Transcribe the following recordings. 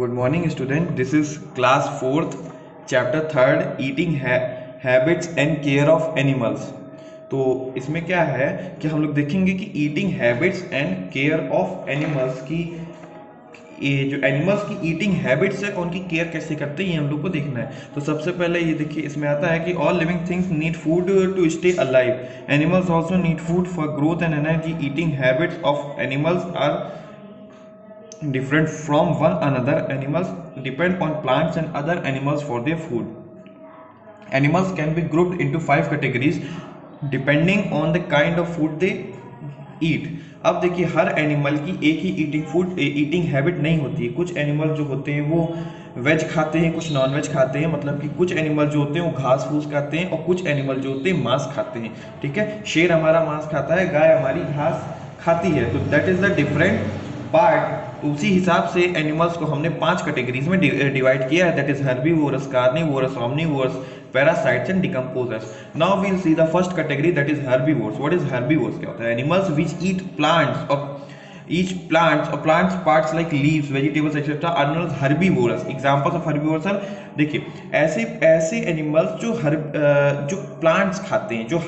Good morning, student. This is class 4th, chapter 3rd, eating habits and care of animals. तो इसमें क्या है कि हम लोग देखेंगे कि eating habits and care of animals की ये जो एनिमल्स की ईटिंग हैबिट्स है उनकी केयर कैसे करते हैं ये हम लोग को देखना है। तो सबसे पहले ये देखिए, इसमें आता है कि all living things need food to stay alive. Animals also need food for growth and energy. Eating habits of animals are different from one another. Animals depend on plants and other animals for their food. Animals can be grouped into 5 categories depending on the kind of food they eat. अब देखिए, हर animal की एक ही eating habit नहीं होती है। कुछ animal जो होते हैं वो वेज खाते हैं, कुछ नॉन वेज खाते हैं। मतलब कि कुछ एनिमल जो होते हैं वो घास फूस खाते हैं और कुछ एनिमल जो होते हैं मांस खाते हैं। ठीक है, शेर हमारा मांस खाता है, गाय हमारी घास खाती है। तो that is the different part. उसी हिसाब से एनिमल्स को हमने 5 कैटेगरीज में डिवाइड किया है, that is herbivorous, carnivorous, omnivorous, parasites and decomposers. Now we will see the first category, that is herbivorous. What is herbivorous? क्या होता है? एनिमल्स व्हिच ईट प्लांट्स और plants parts like leaves, vegetables etc. are known as herbivores. Examples of herbivores are, देखिए, ऐसे animals जो plants खाते हैं, जो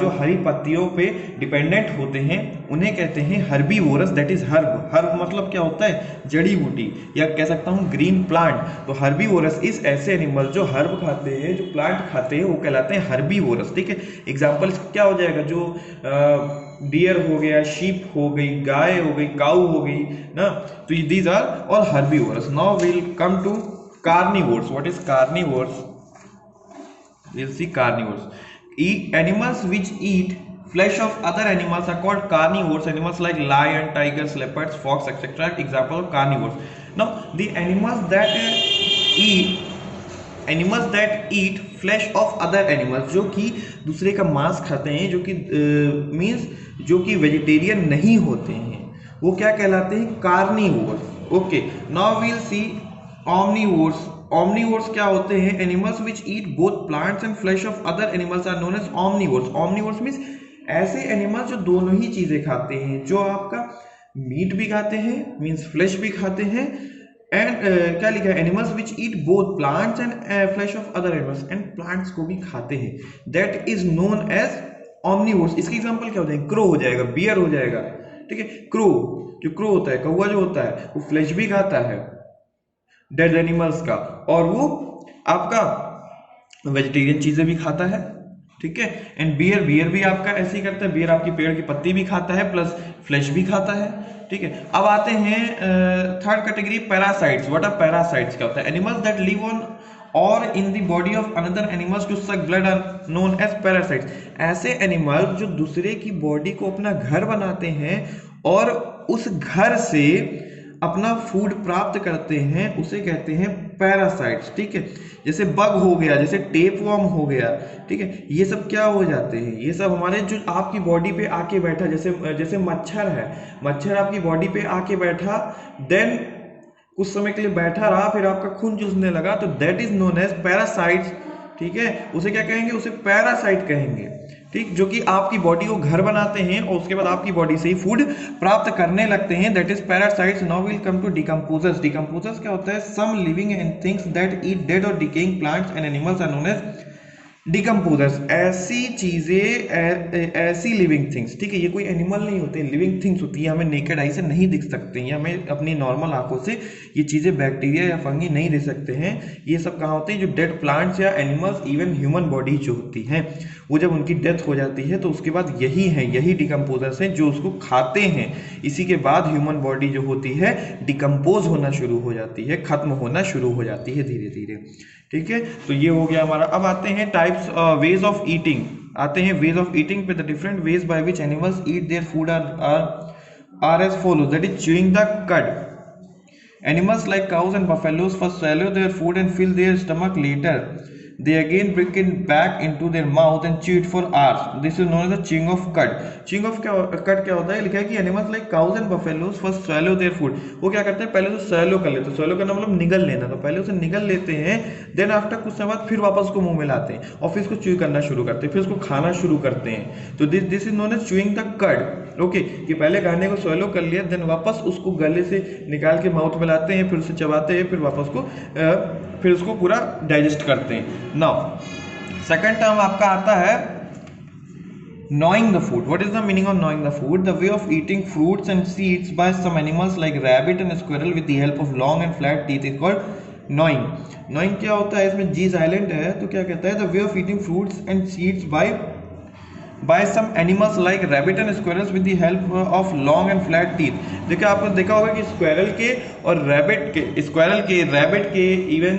हरी पत्तियों पे डिपेंडेंट होते हैं, उन्हें कहते हैं हर्बीवोरस। दैट इज हर्ब मतलब क्या होता है? जड़ी बूटी, या कह सकता हूँ ग्रीन प्लांट। तो हर्बीवोरस इस ऐसे एनिमल जो हर्ब खाते हैं, जो प्लांट खाते हैं, वो कहलाते हैं हर्बीवोरस। ठीक है, एग्जाम्पल क्या हो जाएगा? जो डियर हो गया, शीप हो गई, गाय हो गई, काऊ हो गई ना। तो these are all herbivorous. Now we'll come to carnivores. What is carnivores? we'll see carnivores. Animals which eat flesh of other animals are called carnivores. Animals like lion, tigers, leopards, fox etc. example of carnivores. Now the animals that eat flesh of other animals, जो कि दूसरे का मांस खाते हैं, जो कि means जो कि वेजिटेरियन नहीं होते हैं, वो क्या कहलाते हैं? Carnivores. Okay, now we'll see omnivores. Omnivores क्या होते हैं? Animals which eat both plants and flesh of other animals are known as omnivores. Omnivores means ऐसे एनिमल्स जो दोनों ही चीजें खाते हैं, जो आपका मीट भी खाते हैं, मीन्स फ्लैश भी खाते हैं, एंड क्या लिखा है? Animals which eat both plants and flesh of other animals, and plants को भी खाते हैं। That is known as omnivores. इसके एग्जाम्पल क्या होते हैं? क्रो हो जाएगा, बियर हो जाएगा। ठीक है, क्रो होता है, कौवा जो होता है, वो फ्लैश भी खाता है डेड एनिमल्स का, और वो आपका वेजिटेरियन चीजें भी खाता है। ठीक है, एंड बियर भी आपका ऐसे ही करता है। बियर आपकी पेड़ की पत्ती भी खाता है प्लस फ्लैश भी खाता है। ठीक है, अब आते हैं third category, parasites. What are parasites? क्या होता है? एनिमल्स दैट लिव ऑन और in the body of another animals to suck blood are known as parasites. ऐसे एनिमल जो दूसरे की बॉडी को अपना घर बनाते हैं और उस घर से अपना फूड प्राप्त करते हैं, उसे कहते हैं पैरासाइट्स। ठीक है, जैसे बग हो गया, जैसे टेपवर्म हो गया। ठीक है, ये सब क्या हो जाते हैं? ये सब हमारे जो आपकी बॉडी पे आके बैठा, जैसे मच्छर है, मच्छर आपकी बॉडी पे आके बैठा, देन कुछ समय के लिए बैठा रहा, फिर आपका खून चूसने लगा, तो that is known as parasites. ठीक है, उसे क्या कहेंगे? उसे पैरासाइट कहेंगे। ठीक, जो कि आपकी बॉडी को घर बनाते हैं और उसके बाद आपकी बॉडी से ही फूड प्राप्त करने लगते हैं, that is parasites. Now will come to decomposers. Decomposers क्या होता है? Some living and things that eat dead और decaying plants and animals are known as decomposers. ऐसी चीजें, ऐसी लिविंग थिंग्स। ठीक है, ये कोई एनिमल नहीं होते, लिविंग थिंग्स होती है, हमें नेकेड आई से नहीं दिख सकते हैं, हमें अपनी नॉर्मल आंखों से ये चीजें बैक्टीरिया या फंगी नहीं दे सकते हैं। ये सब कहाँ होते हैं? जो डेड प्लांट्स या एनिमल्स, इवन ह्यूमन बॉडी जो होती हैं, वो जब उनकी डेथ हो जाती है तो उसके बाद यही डिकम्पोजर्स हैं जो उसको खाते हैं। इसी के बाद ह्यूमन बॉडी जो होती है डिकम्पोज होना शुरू हो जाती है, खत्म होना शुरू हो जाती है धीरे धीरे। ठीक है, तो ये हो गया हमारा। अब आते हैं टाइप्स, वेज ऑफ ईटिंग। आते हैं वेज ऑफ ईटिंग पे। The different ways by which animals eat their food are as follows, that is chewing the cud. Animals like cows and buffaloes first swallow their food and fill their stomach later. they again bring it back into their mouth and chew it for hours. This is known as the chewing of cud. Chewing of cud क्या होता है, लिखा है कि animals like cows and buffaloes first swallow their food. वो क्या करते हैं, पहले तो swallow कर लेते हैं, swallow करना मतलब निगल लेना, तो पहले उसे निगल लेते हैं, then after कुछ समय बाद फिर वापस उसको मुंह में लाते हैं और फिर उसको chew करना शुरू करते हैं, फिर उसको खाना शुरू करते हैं. तो this is known as chewing the cud. Okay, कि पहले खाने को swallow कर लिया, then वापस उसको गले से निकाल के माउथ में लाते हैं, फिर उसे चबाते हैं, फिर वापस को फिर उसको पूरा डाइजेस्ट करते हैं. नाउ सेकंड टर्म आपका आता है gnawing the food. What is the meaning of gnawing the food? The way of eating fruits and seeds by some animals like rabbit and squirrel with the help of long and flat teeth is called gnawing. Gnawing क्या होता है, इसमें जी silent है तो क्या कहता है, the way of eating fruits and seeds by some animals like rabbit and squirrels with the help of long and flat teeth. देखिए आपने देखा होगा कि स्क्वेरल के और रैबिट के इवन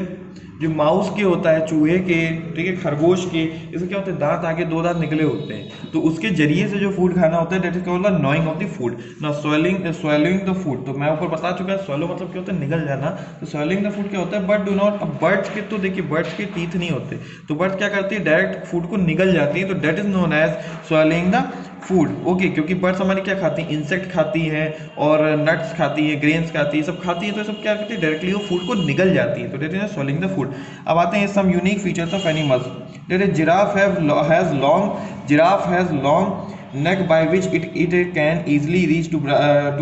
जो माउस के होता है, चूहे के, ठीक है, खरगोश के, इसमें क्या होता है, दांत आगे दो दांत निकले होते हैं, तो उसके जरिए से जो फूड खाना होता है that is called the gnawing of the food. Now swallowing the food, तो मैं ऊपर बता चुका है swallow मतलब क्या होता है, निगल जाना. तो swallowing द फूड क्या होता है, बट डू नॉट, बर्ड्स के तो देखिए बर्ड्स के टीथ नहीं होते, तो बर्ड्स क्या करती है, डायरेक्ट फूड को निगल जाती है, तो that is known as swallowing the food. Okay, क्योंकि बर्ड्स हमारी क्या खाती हैं, इंसेक्ट खाती हैं और नट्स खाती हैं, ग्रेन्स खाती है, सब खाती है, तो सब क्या करती है, डायरेक्टली वो फूड को निगल जाती है, तो that is swallowing the food. अब आते हैं some unique features of animals. That is giraffe has long neck by which it can easily reach to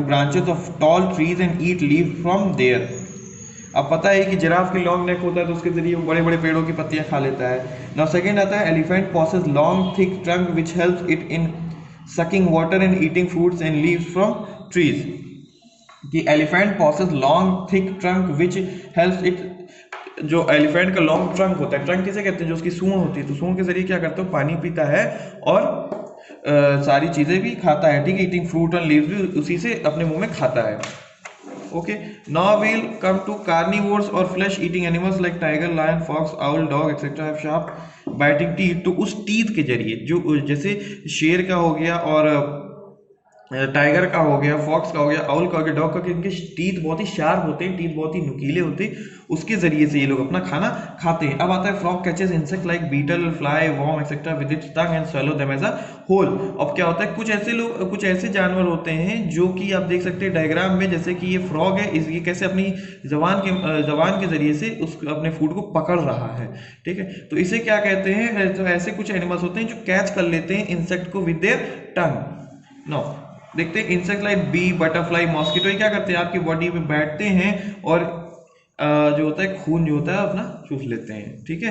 branches of tall trees and eat leaves from there. अब पता है कि giraffe की long neck होता है तो उसके जरिए वो बड़े बड़े पेड़ों की पत्तियां खा लेता है. नाउ सेकंड आता है elephant possesses long thick trunk which helps it in sucking water and eating fruits and leaves from trees. कि elephant possesses long thick trunk which helps it, जो एलिफेंट का लॉन्ग ट्रंक होता है, trunk किसे कहते हैं, जो उसकी सूंड होती है, तो सूंड के जरिए क्या करता है, पानी पीता है और सारी चीजें भी खाता है, ठीक है, ईटिंग फ्रूट एंड लीव्स भी उसी से अपने मुंह में खाता है. Okay, now we'll come to carnivores और flesh eating animals like tiger, lion, fox, owl, dog etcetera have sharp biting teeth. तो उस टीथ के जरिए, जो जैसे शेर का हो गया और टाइगर का हो गया, फॉक्स का हो गया, आउल का हो गया, डॉग का, इनके टीथ बहुत ही शार्प होते हैं, टीथ बहुत ही नुकीले होते हैं, उसके जरिए से ये लोग अपना खाना खाते हैं. अब आता है frog catches insect like beetle, fly, worm etcetera with its tongue and swallow them as a whole. अब क्या होता है, कुछ ऐसे जानवर होते हैं जो कि आप देख सकते हैं डायग्राम में, जैसे कि ये फ्रॉग है, ये कैसे अपनी जबान के जरिए से उस अपने फूड को पकड़ रहा है, ठीक है, तो इसे क्या कहते हैं, तो ऐसे कुछ एनिमल्स होते हैं जो कैच कर लेते हैं इंसेक्ट को विद देयर टंग. नो देखते हैं insect like bee, butterfly, mosquito, ये क्या करते हैं, आपकी बॉडी में बैठते हैं और जो होता है खून जो होता है अपना चूस लेते हैं, ठीक है,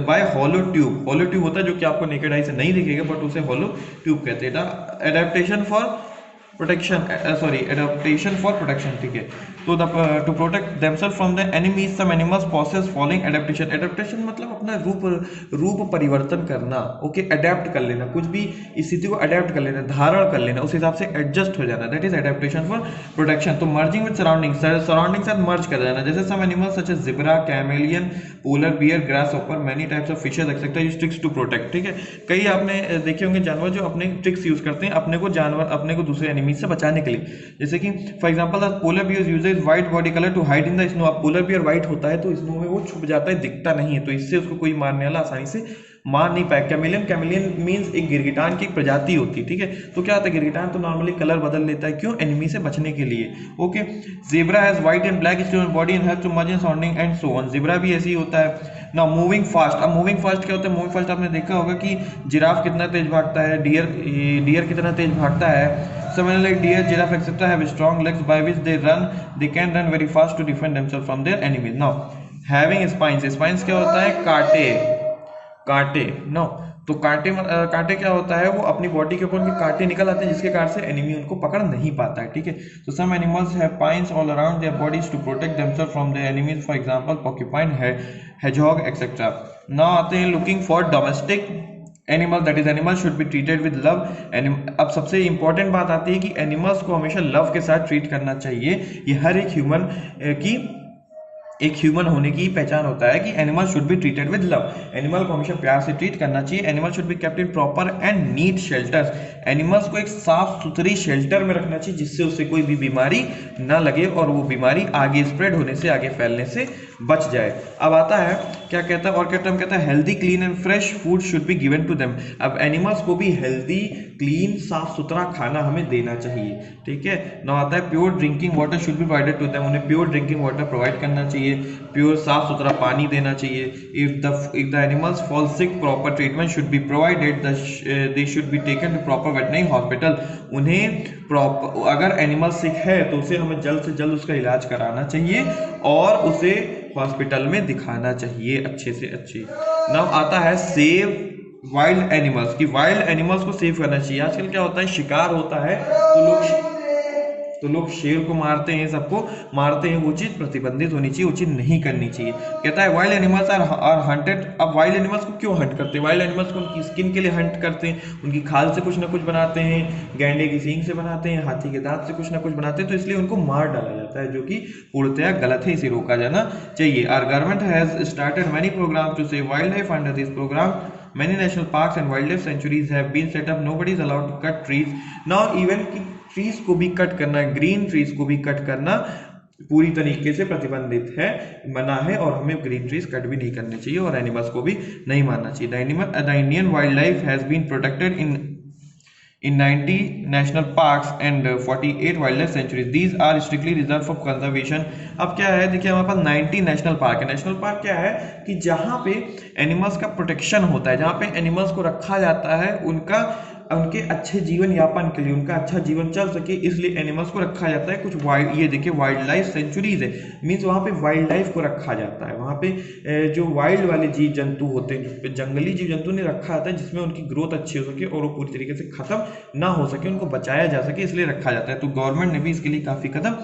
बाय हॉलो ट्यूब होता है जो कि आपको नेकेड आई से नहीं दिखेगा, बट उसे हॉलो ट्यूब कहते हैं. एडेप्टेशन फॉर प्रोटेक्शन, ठीक है, तो to protect themself from the enemies some animals possess following adaptation मतलब अपना रूप परिवर्तन करना. ओके, अडेप्ट कर लेना, कुछ भी स्थिति को अडेप्ट कर लेना, धारण कर लेना, उस हिसाब से एडजस्ट हो जाना, that is adaptation for protection. तो मर्जिंग विद सराउंडिंग साथ मर्ज कर जाना, जैसे some animals such as zebra, chameleon, polar bear, grasshopper, many types of fishes etcetera use tricks to protect. ठीक है, कई आपने देखे होंगे जानवर जो अपने ट्रिक्स यूज करते हैं अपने को दूसरे एनिमीज से बचाने के लिए, जैसे कि for example polar bear uses white body colour to hide in the snow. अब पोलर बियर व्हाइट होता है तो स्नो में वो छुप जाता है, दिखता नहीं है, तो इससे उसको कोई मारने वाला आसानी से मार नहीं पाए. कैमेलियन मींस एक गिरगिटान की एक प्रजाति होती है, ठीक है, तो क्या होता है गिरगिटान तो नॉर्मली कलर बदल लेता है, क्यों, एनिमी से बचने के लिए. Okay, zebra has white and black stone body and helps to merge in sounding and so on. Zebra भी ऐसे ही होता है. Now moving fast. अब मूविंग फास्ट क्या होता है, मूविंग फास्ट आपने देखा होगा कि जिराफ कितना तेज भागता है, डियर कितना तेज भागता है. Similarly, like deer, giraffe, etc. have strong legs by which they can run very fast to defend themselves from their enemies. Now, having spines क्या होता है, कांटे. नो, तो कांटे क्या होता है, वो अपनी बॉडी के ऊपर उनके कांटे निकल आते हैं जिसके कारण से एनिमी उनको पकड़ नहीं पाता है. ठीक है, तो some animals have pines all around their bodies to protect themself from their enemies, for example porcupine, hedgehog, etc. Now आते हैं looking for domestic animal, that is animal should be treated with love. अब सबसे important बात आती है कि animals को हमेशा लव के साथ ट्रीट करना चाहिए. ये हर एक ह्यूमन की एक ह्यूमन होने की पहचान होता है कि animal should be treated with love. Animal को हमेशा प्यार से ट्रीट करना चाहिए। Animal should be kept in proper and neat shelters. Animals को एक साफ सुथरी शेल्टर में रखना चाहिए जिससे उसे कोई भी बीमारी ना लगे और वो बीमारी आगे स्प्रेड होने से, आगे फैलने से बच जाए। अब आता है क्या कहता है, और कहता है healthy clean and fresh food should be given to them. अब एनिमल्स को भी हेल्दी क्लीन साफ सुथरा खाना हमें देना चाहिए, ठीक है। ना आता है pure drinking water should be provided to them. उन्हें प्योर ड्रिंकिंग वाटर प्रोवाइड करना चाहिए, प्योर साफ सुथरा पानी देना चाहिए। If the animals fall sick proper treatment should be provided, they should be taken to proper veterinary hospital. उन्हें proper, अगर एनिमल सिक है तो उसे हमें जल्द से जल्द उसका इलाज कराना चाहिए और उसे हॉस्पिटल में दिखाना चाहिए अच्छे से अच्छे। नाउ आता है सेव वाइल्ड एनिमल्स, कि वाइल्ड एनिमल्स को सेव करना चाहिए। आजकल क्या होता है, शिकार होता है तो लोग शेर को मारते हैं, सबको मारते हैं। वो चीज प्रतिबंधित होनी चाहिए, वो चीज नहीं करनी चाहिए। कहता है वाइल्ड एनिमल्स आर हंटेड। अब वाइल्ड एनिमल्स को क्यों हंट करते हैं? वाइल्ड एनिमल्स को उनकी स्किन के लिए हंट करते हैं, उनकी खाल से कुछ ना कुछ बनाते हैं, गैंडे की सींग से बनाते हैं, हाथी के दांत से कुछ ना कुछ बनाते हैं, तो इसलिए उनको मार डाला जाता है, जो कि पूर्णतया गलत है, इसे रोका जाना चाहिए। Our government has started many programmes to save wildlife. Under this programme many national parks and wildlife sanctuaries have been set up. Nobody is allowed to cut trees now. Even trees को भी cut करना, green trees को भी cut करना पूरी तरीके से प्रतिबंधित है, मना है, और हमें ग्रीन ट्रीज कट भी नहीं करने चाहिए और एनिमल्स को भी नहीं मारना चाहिए। The Indian wildlife has been protected in 90 national parks and 48 wildlife sanctuaries. These are strictly reserved for conservation. अब क्या है, देखिए हमारे पास 90 नेशनल पार्क है। नेशनल पार्क क्या है कि जहाँ पे एनिमल्स का प्रोटेक्शन होता है, जहाँ पे एनिमल्स को रखा जाता है उनके अच्छे जीवन यापन के लिए, उनका अच्छा जीवन चल सके, इसलिए एनिमल्स को रखा जाता है। कुछ ये देखिए वाइल्ड लाइफ सेंचुरीज है, मीन्स वहाँ पे वाइल्ड लाइफ को रखा जाता है। वहाँ पे जो वाइल्ड वाले जीव जंतु होते हैं, जंगली जीव जंतु ने रखा जाता है जिसमें उनकी ग्रोथ अच्छी हो सके और वो पूरी तरीके से खत्म ना हो सके, उनको बचाया जा सके, इसलिए रखा जाता है। तो गवर्नमेंट ने भी इसके लिए काफी कदम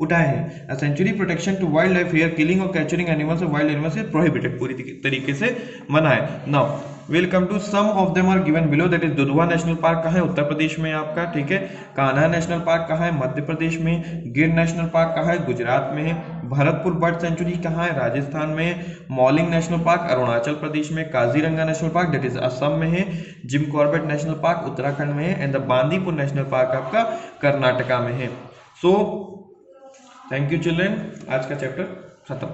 उठाए हैं। Sanctuary protection to wild life here, killing और capturing animals, wild animals is prohibited, पूरी तरीके से मना है। Now will come to some of them are given below. That is Dudhwa national park कहाँ है? उत्तर प्रदेश में आपका, ठीक है। कान्हा नेशनल पार्क कहाँ है? मध्य प्रदेश में। गिर नेशनल पार्क कहाँ है? गुजरात में है। भरतपुर बर्ड सेंचुरी कहाँ है? राजस्थान में। मॉलिंग नेशनल पार्क अरुणाचल प्रदेश में। Kaziranga national park that is Assam में है। Jim Corbett national park Uttarakhand में है। And the Bandipur national park आपका कर्नाटका में है। सो थैंक यू चिल्ड्रेन, आज का चैप्टर खत्म।